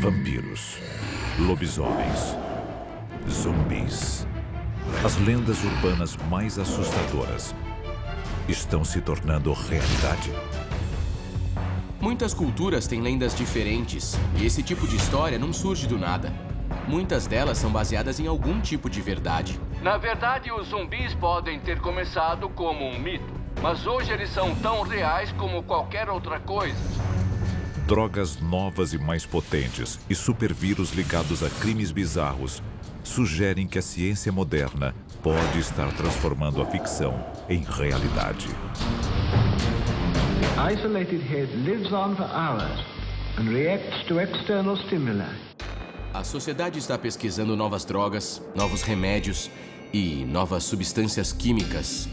Vampiros, lobisomens, zumbis. As lendas urbanas mais assustadoras estão se tornando realidade. Muitas culturas têm lendas diferentes, e esse tipo de história não surge do nada. Muitas delas são baseadas em algum tipo de verdade. Na verdade, os zumbis podem ter começado como um mito, mas hoje eles são tão reais como qualquer outra coisa. Drogas novas e mais potentes e supervírus ligados a crimes bizarros sugerem que a ciência moderna pode estar transformando a ficção em realidade. The isolated head lives on for hours and reacts to external stimuli. A sociedade está pesquisando novas drogas, novos remédios e novas substâncias químicas.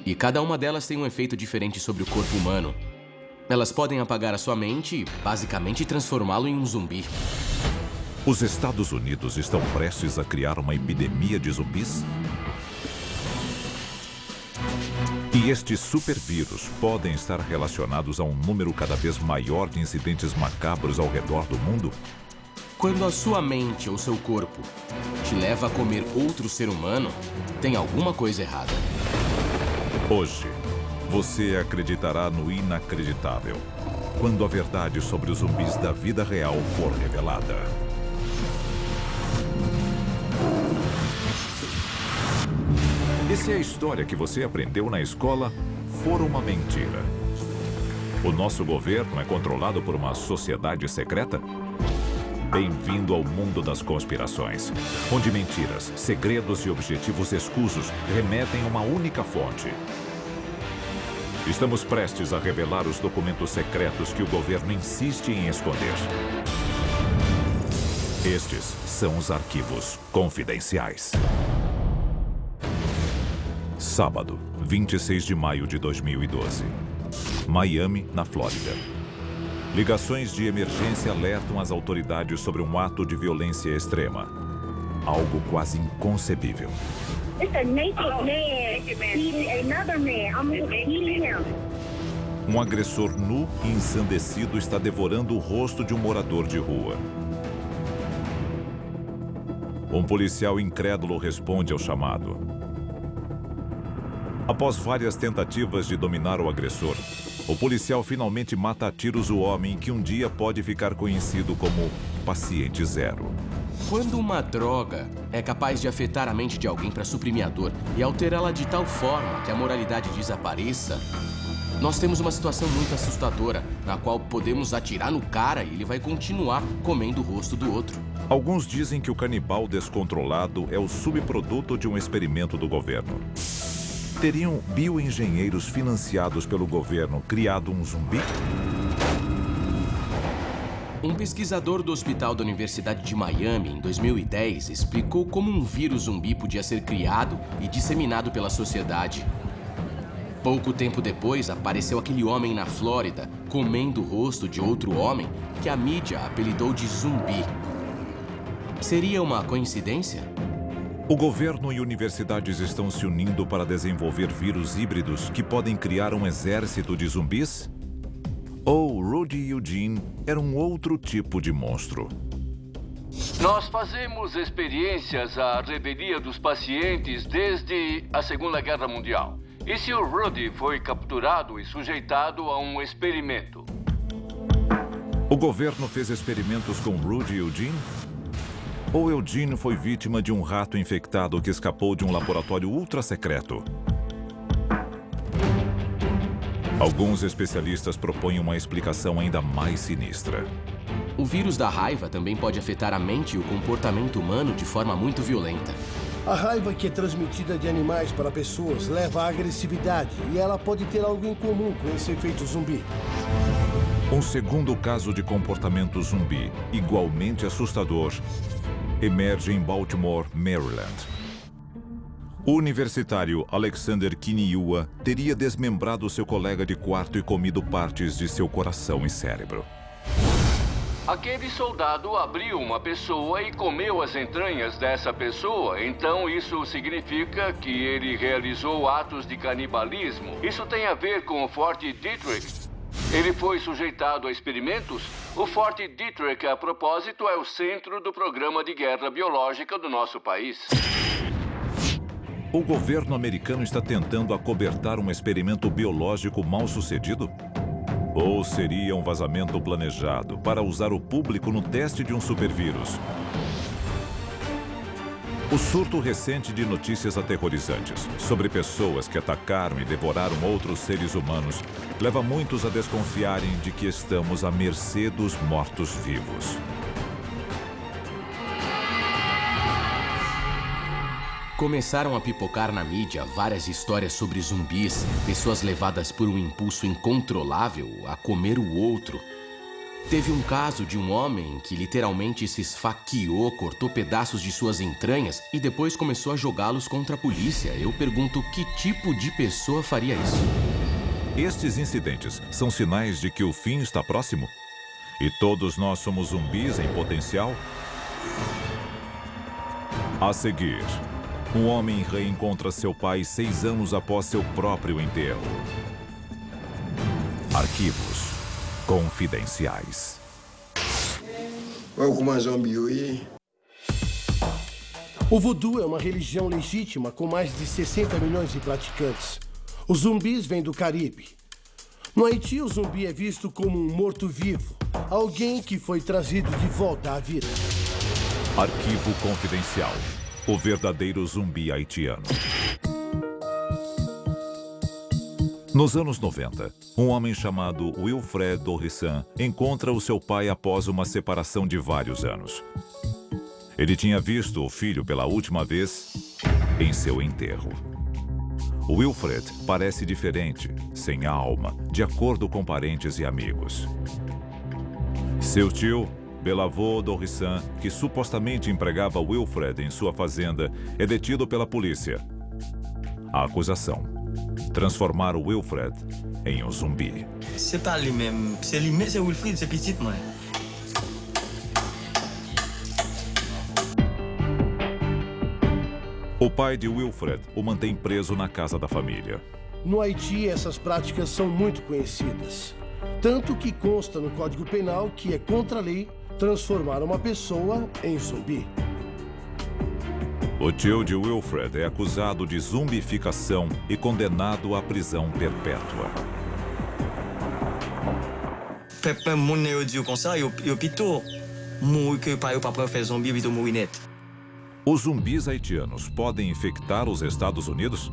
E cada uma delas tem um efeito diferente sobre o corpo humano. Elas podem apagar a sua mente e, basicamente, transformá-lo em um zumbi. Os Estados Unidos estão prestes a criar uma epidemia de zumbis? E estes supervírus podem estar relacionados a um número cada vez maior de incidentes macabros ao redor do mundo? Quando a sua mente ou seu corpo te leva a comer outro ser humano, tem alguma coisa errada. Hoje, você acreditará no inacreditável quando a verdade sobre os zumbis da vida real for revelada. E se a história que você aprendeu na escola for uma mentira? O nosso governo é controlado por uma sociedade secreta? Bem-vindo ao mundo das conspirações, onde mentiras, segredos e objetivos escusos remetem a uma única fonte. Estamos prestes a revelar os documentos secretos que o governo insiste em esconder. Estes são os arquivos confidenciais. Sábado, 26 de maio de 2012. Miami, na Flórida. Ligações de emergência alertam as autoridades sobre um ato de violência extrema. Algo quase inconcebível. Um agressor nu e ensandecido está devorando o rosto de um morador de rua. Um policial incrédulo responde ao chamado. Após várias tentativas de dominar o agressor, o policial finalmente mata a tiros o homem que um dia pode ficar conhecido como Paciente Zero. Quando uma droga é capaz de afetar a mente de alguém para suprimir a dor e alterá-la de tal forma que a moralidade desapareça, nós temos uma situação muito assustadora, na qual podemos atirar no cara e ele vai continuar comendo o rosto do outro. Alguns dizem que o canibal descontrolado é o subproduto de um experimento do governo. Teriam bioengenheiros financiados pelo governo criado um zumbi? Um pesquisador do Hospital da Universidade de Miami, em 2010, explicou como um vírus zumbi podia ser criado e disseminado pela sociedade. Pouco tempo depois, apareceu aquele homem na Flórida, comendo o rosto de outro homem que a mídia apelidou de zumbi. Seria uma coincidência? O governo e universidades estão se unindo para desenvolver vírus híbridos que podem criar um exército de zumbis? Ou Rudy Eugene era um outro tipo de monstro? Nós fazemos experiências à revelia dos pacientes desde a Segunda Guerra Mundial. E se o Rudy foi capturado e sujeitado a um experimento? O governo fez experimentos com Rudy Eugene? Ou Eugene foi vítima de um rato infectado que escapou de um laboratório ultra-secreto? Alguns especialistas propõem uma explicação ainda mais sinistra. O vírus da raiva também pode afetar a mente e o comportamento humano de forma muito violenta. A raiva que é transmitida de animais para pessoas leva à agressividade e ela pode ter algo em comum com esse efeito zumbi. Um segundo caso de comportamento zumbi, igualmente assustador, emerge em Baltimore, Maryland. O universitário Alexander Kiniua teria desmembrado seu colega de quarto e comido partes de seu coração e cérebro. Aquele soldado abriu uma pessoa e comeu as entranhas dessa pessoa. Então isso significa que ele realizou atos de canibalismo. Isso tem a ver com o Forte Detrick. Ele foi sujeitado a experimentos. O Forte Detrick, a propósito, é o centro do programa de guerra biológica do nosso país. O governo americano está tentando acobertar um experimento biológico mal sucedido? Ou seria um vazamento planejado para usar o público no teste de um supervírus? O surto recente de notícias aterrorizantes sobre pessoas que atacaram e devoraram outros seres humanos leva muitos a desconfiarem de que estamos à mercê dos mortos-vivos. Começaram a pipocar na mídia várias histórias sobre zumbis, pessoas levadas por um impulso incontrolável a comer o outro. Teve um caso de um homem que literalmente se esfaqueou, cortou pedaços de suas entranhas e depois começou a jogá-los contra a polícia. Eu pergunto, que tipo de pessoa faria isso? Estes incidentes são sinais de que o fim está próximo? E todos nós somos zumbis em potencial? A seguir, um homem reencontra seu pai 6 anos após seu próprio enterro. Arquivos confidenciais. O voodoo é uma religião legítima com mais de 60 milhões de praticantes. Os zumbis vêm do Caribe. No Haiti, o zumbi é visto como um morto-vivo, alguém que foi trazido de volta à vida. Arquivo confidencial. O verdadeiro zumbi haitiano. Nos anos 90, um homem chamado Wilfred Dorrissan encontra o seu pai após uma separação de vários anos. Ele tinha visto o filho pela última vez em seu enterro. Wilfred parece diferente, sem alma, de acordo com parentes e amigos. Seu tio, Belavô Dorrissan, que supostamente empregava Wilfred em sua fazenda, é detido pela polícia. A acusação: transformar o Wilfred em um zumbi. C'est pas lui-même, c'est lui-même, c'est Wilfred, c'est petit, moi. O pai de Wilfred o mantém preso na casa da família. No Haiti, essas práticas são muito conhecidas. Tanto que consta no Código Penal que é contra a lei transformar uma pessoa em zumbi. O tio de Wilfred é acusado de zumbificação e condenado à prisão perpétua. Peuple monde yo dit comme ça, yo plutôt mourir que pas para faire zombie, plutôt mourir net. Os zumbis haitianos podem infectar os Estados Unidos?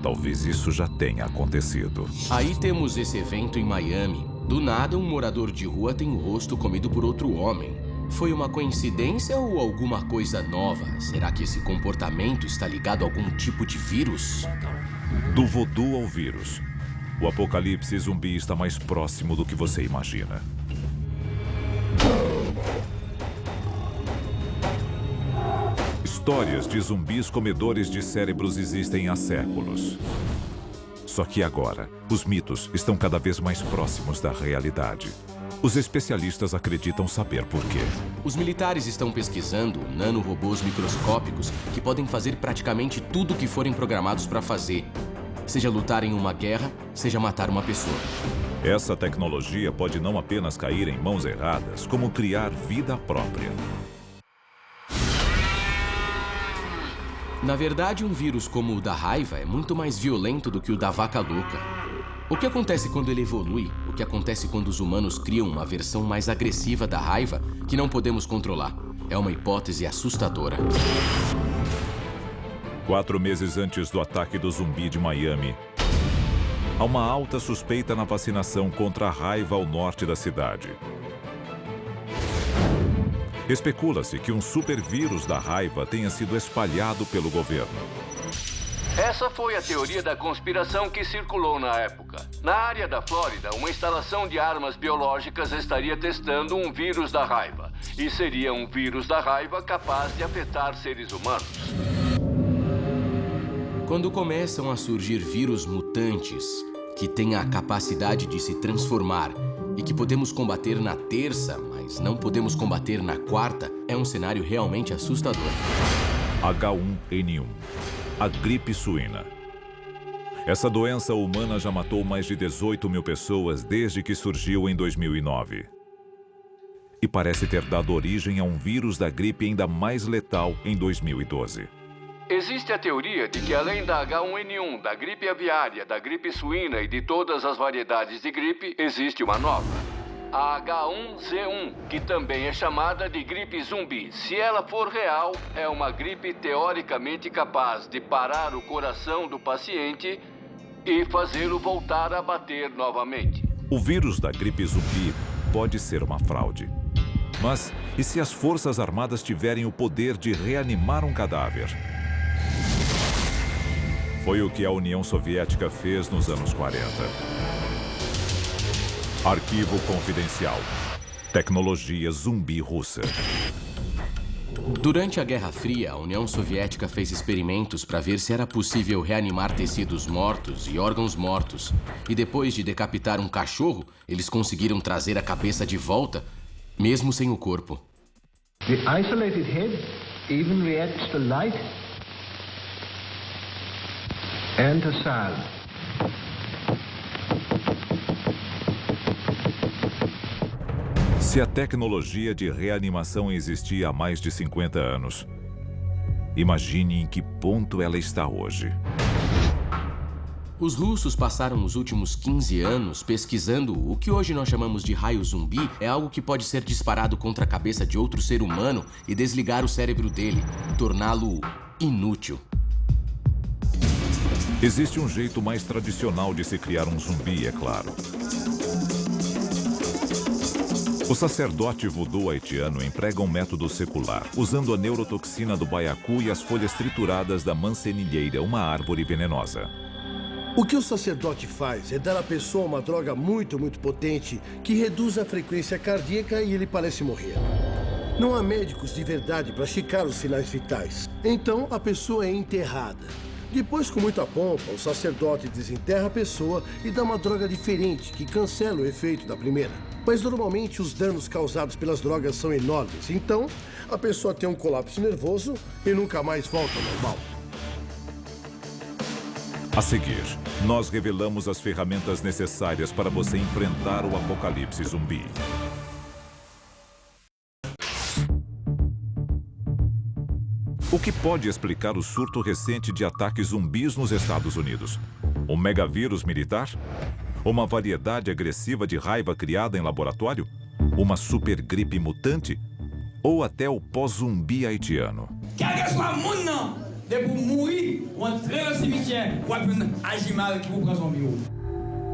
Talvez isso já tenha acontecido. Aí temos esse evento em Miami. Do nada, um morador de rua tem o rosto comido por outro homem. Foi uma coincidência ou alguma coisa nova? Será que esse comportamento está ligado a algum tipo de vírus? Do voodoo ao vírus, o apocalipse zumbi está mais próximo do que você imagina. Histórias de zumbis comedores de cérebros existem há séculos. Só que agora, os mitos estão cada vez mais próximos da realidade. Os especialistas acreditam saber por quê. Os militares estão pesquisando nanorobôs microscópicos que podem fazer praticamente tudo o que forem programados para fazer. Seja lutar em uma guerra, seja matar uma pessoa. Essa tecnologia pode não apenas cair em mãos erradas, como criar vida própria. Na verdade, um vírus como o da raiva é muito mais violento do que o da vaca louca. O que acontece quando ele evolui? O que acontece quando os humanos criam uma versão mais agressiva da raiva que não podemos controlar? É uma hipótese assustadora. 4 meses antes do ataque do zumbi de Miami, há uma alta suspeita na vacinação contra a raiva ao norte da cidade. Especula-se que um supervírus da raiva tenha sido espalhado pelo governo. Essa foi a teoria da conspiração que circulou na época. Na área da Flórida, uma instalação de armas biológicas estaria testando um vírus da raiva. E seria um vírus da raiva capaz de afetar seres humanos. Quando começam a surgir vírus mutantes que têm a capacidade de se transformar e que podemos combater na terça, mas não podemos combater na quarta, é um cenário realmente assustador. H1N1, a gripe suína. Essa doença humana já matou mais de 18 mil pessoas desde que surgiu em 2009. E parece ter dado origem a um vírus da gripe ainda mais letal em 2012. Existe a teoria de que além da H1N1, da gripe aviária, da gripe suína e de todas as variedades de gripe, existe uma nova. A H1Z1, que também é chamada de gripe zumbi. Se ela for real, é uma gripe teoricamente capaz de parar o coração do paciente e fazê-lo voltar a bater novamente. O vírus da gripe zumbi pode ser uma fraude. Mas e se as Forças Armadas tiverem o poder de reanimar um cadáver? Foi o que a União Soviética fez nos anos 40. Arquivo confidencial. Tecnologia zumbi russa. Durante a Guerra Fria, a União Soviética fez experimentos para ver se era possível reanimar tecidos mortos e órgãos mortos. E depois de decapitar um cachorro, eles conseguiram trazer a cabeça de volta, mesmo sem o corpo. The isolated head even reacts to light and to sound. Se a tecnologia de reanimação existia há mais de 50 anos, imagine em que ponto ela está hoje. Os russos passaram os últimos 15 anos pesquisando o que hoje nós chamamos de raio zumbi. É algo que pode ser disparado contra a cabeça de outro ser humano e desligar o cérebro dele, torná-lo inútil. Existe um jeito mais tradicional de se criar um zumbi, é claro. O sacerdote voodoo haitiano emprega um método secular, usando a neurotoxina do baiacu e as folhas trituradas da mancenilheira, uma árvore venenosa. O que o sacerdote faz é dar à pessoa uma droga muito potente que reduz a frequência cardíaca e ele parece morrer. Não há médicos de verdade para checar os sinais vitais. Então, a pessoa é enterrada. Depois, com muita pompa, o sacerdote desenterra a pessoa e dá uma droga diferente que cancela o efeito da primeira. Mas normalmente os danos causados pelas drogas são enormes. Então, a pessoa tem um colapso nervoso e nunca mais volta ao normal. A seguir, nós revelamos as ferramentas necessárias para você enfrentar o apocalipse zumbi. O que pode explicar o surto recente de ataques zumbis nos Estados Unidos? Um megavírus militar? Uma variedade agressiva de raiva criada em laboratório? Uma supergripe mutante? Ou até o pós-zumbi haitiano?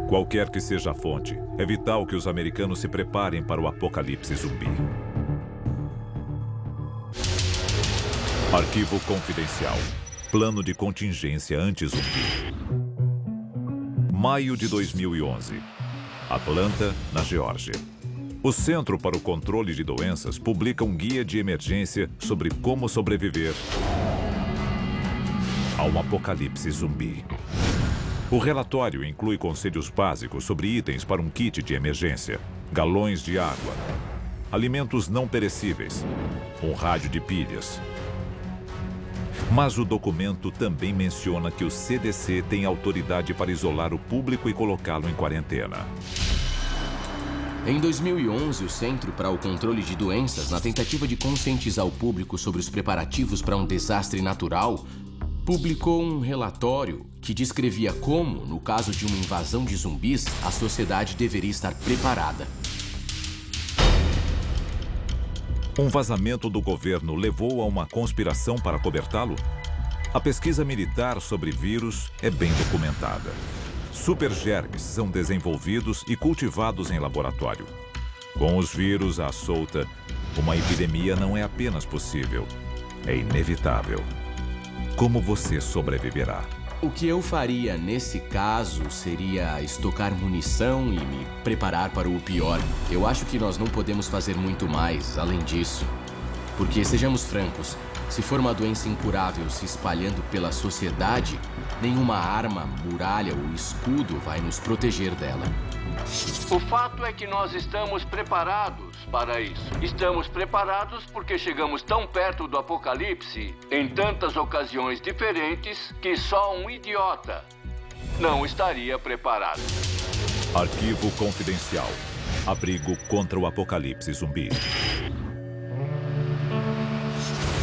Qualquer que seja a fonte, é vital que os americanos se preparem para o apocalipse zumbi. Arquivo confidencial. Plano de contingência anti-zumbi. Maio de 2011. Atlanta, na Geórgia. O Centro para o Controle de Doenças publica um guia de emergência sobre como sobreviver a um apocalipse zumbi. O relatório inclui conselhos básicos sobre itens para um kit de emergência, galões de água, alimentos não perecíveis, um rádio de pilhas. Mas o documento também menciona que o CDC tem autoridade para isolar o público e colocá-lo em quarentena. Em 2011, o Centro para o Controle de Doenças, na tentativa de conscientizar o público sobre os preparativos para um desastre natural, publicou um relatório que descrevia como, no caso de uma invasão de zumbis, a sociedade deveria estar preparada. Um vazamento do governo levou a uma conspiração para cobertá-lo? A pesquisa militar sobre vírus é bem documentada. Supergermes são desenvolvidos e cultivados em laboratório. Com os vírus à solta, uma epidemia não é apenas possível, é inevitável. Como você sobreviverá? O que eu faria nesse caso seria estocar munição e me preparar para o pior. Eu acho que nós não podemos fazer muito mais além disso. Porque, sejamos francos, se for uma doença incurável se espalhando pela sociedade, nenhuma arma, muralha ou escudo vai nos proteger dela. O fato é que nós estamos preparados para isso. Estamos preparados porque chegamos tão perto do apocalipse em tantas ocasiões diferentes que só um idiota não estaria preparado. Arquivo confidencial. Abrigo contra o apocalipse zumbi.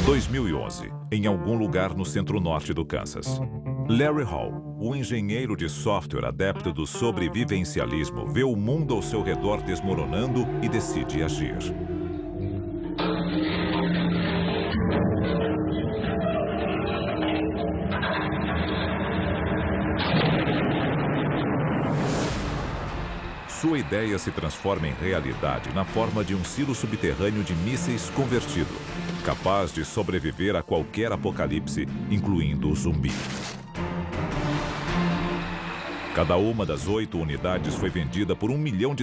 2011, em algum lugar no centro-norte do Kansas. Larry Hall, o engenheiro de software adepto do sobrevivencialismo, vê o mundo ao seu redor desmoronando e decide agir. Sua ideia se transforma em realidade na forma de um silo subterrâneo de mísseis convertido, capaz de sobreviver a qualquer apocalipse, incluindo o zumbi. Cada uma das 8 unidades foi vendida por $1 milhão.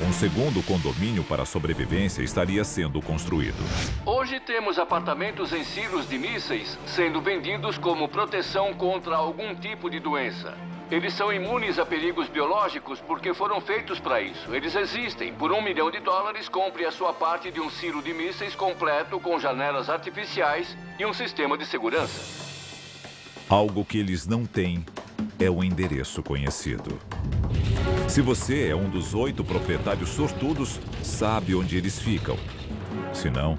Um segundo condomínio para a sobrevivência estaria sendo construído. Hoje temos apartamentos em silos de mísseis sendo vendidos como proteção contra algum tipo de doença. Eles são imunes a perigos biológicos porque foram feitos para isso. Eles existem. Por $1 milhão, compre a sua parte de um silo de mísseis completo com janelas artificiais e um sistema de segurança. Algo que eles não têm é o endereço conhecido. Se você é um dos 8 proprietários sortudos, sabe onde eles ficam. Se não,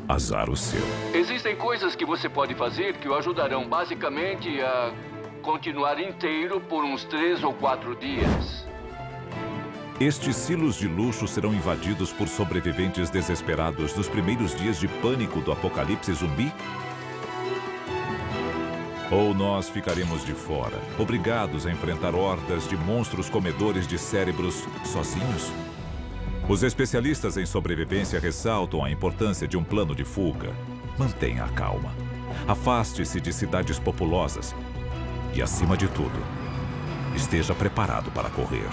azar o seu. Existem coisas que você pode fazer que o ajudarão basicamente a continuar inteiro por uns 3 ou 4 dias. Estes silos de luxo serão invadidos por sobreviventes desesperados nos primeiros dias de pânico do apocalipse zumbi? Ou nós ficaremos de fora, obrigados a enfrentar hordas de monstros comedores de cérebros sozinhos? Os especialistas em sobrevivência ressaltam a importância de um plano de fuga. Mantenha a calma. Afaste-se de cidades populosas. E, acima de tudo, esteja preparado para correr.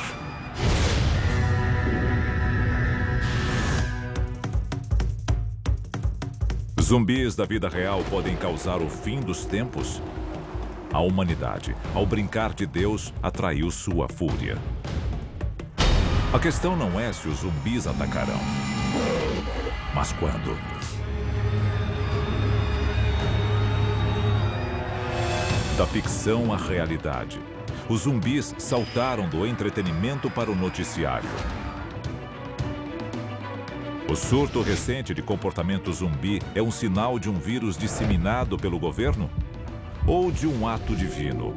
Zumbis da vida real podem causar o fim dos tempos? A humanidade, ao brincar de Deus, atraiu sua fúria. A questão não é se os zumbis atacarão, mas quando. Da ficção à realidade, os zumbis saltaram do entretenimento para o noticiário. O surto recente de comportamento zumbi é um sinal de um vírus disseminado pelo governo? Ou de um ato divino?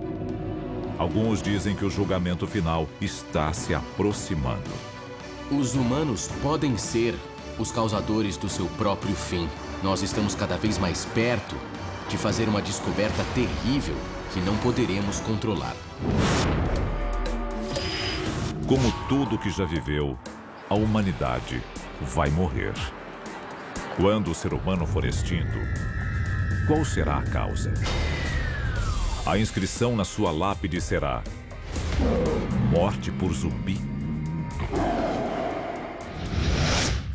Alguns dizem que o julgamento final está se aproximando. Os humanos podem ser os causadores do seu próprio fim. Nós estamos cada vez mais perto de fazer uma descoberta terrível que não poderemos controlar. Como tudo que já viveu, a humanidade vai morrer. Quando o ser humano for extinto, qual será a causa? A inscrição na sua lápide será: morte por zumbi.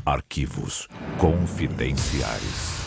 Arquivos confidenciais.